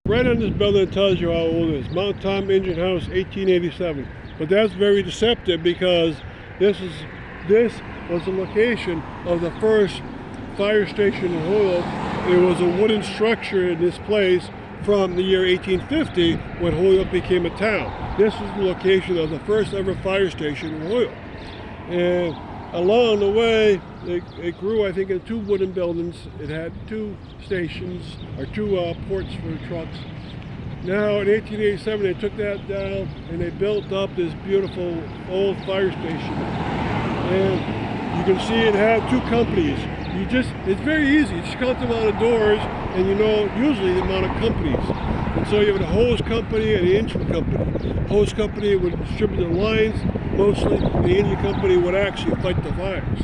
Right on this building it tells you how old it is. Mount Tom Engine House, 1887. But that's very deceptive because this was the location of the first fire station in Holyoke. It was a wooden structure in this place from the year 1850 when Holyoke became a town. This is the location of the first ever fire station in Holyoke. And along the way, it grew, I think, in 2 wooden buildings. It had 2 stations, or 2 ports for trucks. Now, in 1887, they took that down and they built up this beautiful old fire station. And you can see it had 2 companies. It's very easy. You just count the amount of doors and you know usually the amount of companies. And so you have a hose company and an engine company. Hose company would distribute the lines mostly, and the engine company would actually fight the fires.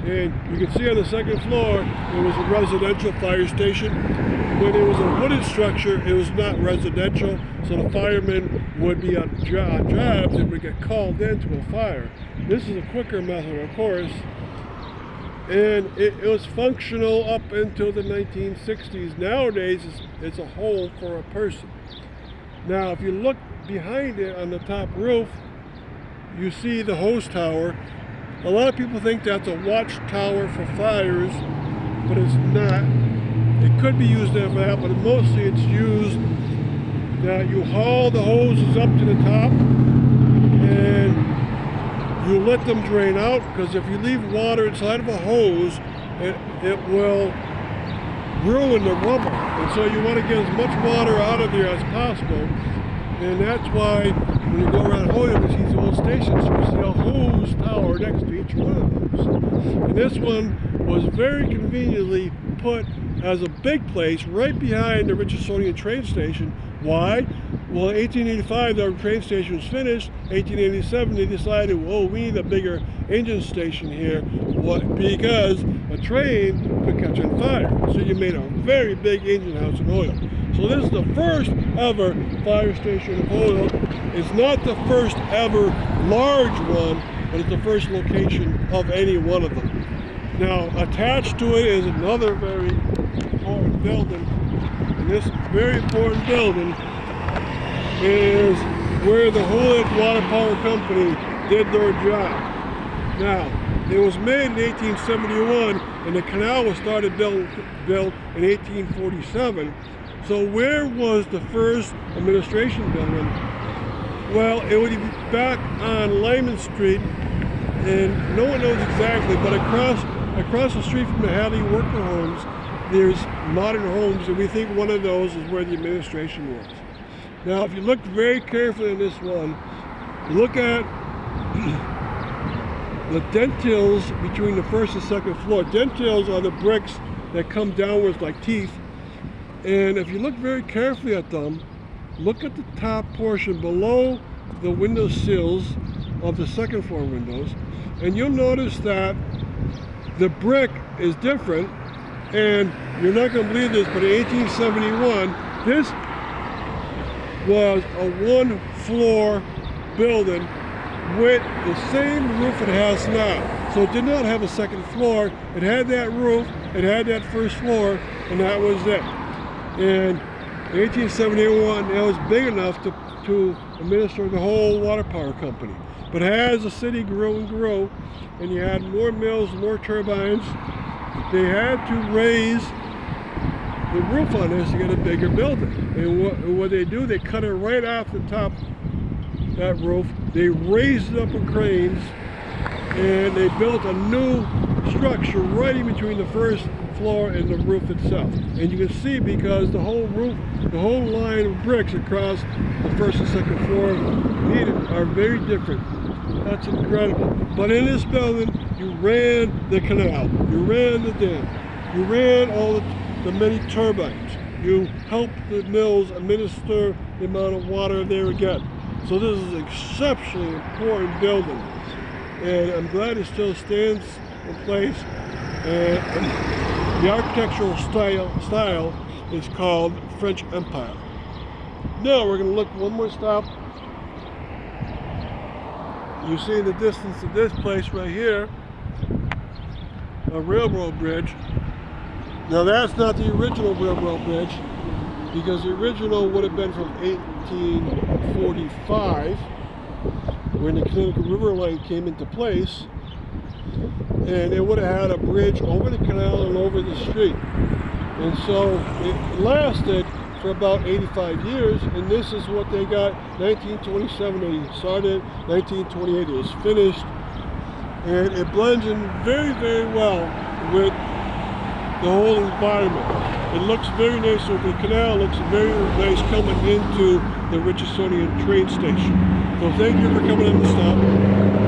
And you can see on the 2nd floor, it was a residential fire station. When it was a wooden structure, it was not residential, so the firemen would be on jobs and would get called into a fire. This is a quicker method, of course, and it was functional up until the 1960s. Nowadays, it's a home for a person. Now, if you look behind it on the top roof, you see the hose tower. A lot of people think that's a watchtower for fires, but it's not. It could be used for that, but mostly it's used that you haul the hoses up to the top and you let them drain out, because if you leave water inside of a hose, it will ruin the rubber. And so you want to get as much water out of there as possible. And that's why when you go around Holyoke, you see these old stations, you see a hose tower next to each one of those. And this one was very conveniently put as a big place right behind the Richardsonian train station. Why? Well, in 1885, the train station was finished. 1887, they decided, well, we need a bigger engine station here. What? Because a train could catch on fire. So you made a very big engine house in Holyoke. So this is the first ever fire station in Holyoke. It's not the first ever large one, but it's the first location of any one of them. Now, attached to it is another very important building. And this very important building is where the Holyoke Water Power Company did their job. Now, it was made in 1871, and the canal was started built in 1847. So where was the first administration building? Well, it would be back on Lyman Street, and no one knows exactly, but across the street from the Hadley worker homes, there's modern homes, and we think one of those is where the administration was. Now, if you look very carefully in this one, look at the dentils between the 1st and 2nd floor. Dentils are the bricks that come downwards like teeth. And if you look very carefully at them, look at the top portion below the window sills of the 2nd floor windows, and you'll notice that the brick is different. And you're not going to believe this, but in 1871, this was a 1-floor building with the same roof it has now. So it did not have a 2nd floor. It had that roof, it had that 1st floor, and that was it. And in 1871, it was big enough to administer the whole water power company. But as the city grew and grew, and you had more mills, more turbines, they had to raise the roof on this to get a bigger building. And what they do, they cut it right off the top, that roof. They raised it up with cranes, and they built a new structure right in between the 1st floor and the roof itself. And you can see, because the whole roof, the whole line of bricks across the 1st and 2nd floor needed are very different. That's incredible. But in this building, you ran the canal, you ran the dam, you ran all the many turbines, you helped the mills administer the amount of water they were getting. So this is an exceptionally important building, and I'm glad it still stands in place. And the architectural style is called French Empire. Now we're going to look one more stop. You see in the distance of this place right here, a railroad bridge. Now that's not the original railroad bridge. because the original would have been from 1845 when the Connecticut River line came into place, and it would have had a bridge over the canal and over the street. And so it lasted for about 85 years, and this is what they got. 1927 they started, 1928 it was finished, and it blends in very, very well with the whole environment. It looks very nice over the canal, it looks very nice coming into the Richardsonian train station. So thank you for coming in to stop.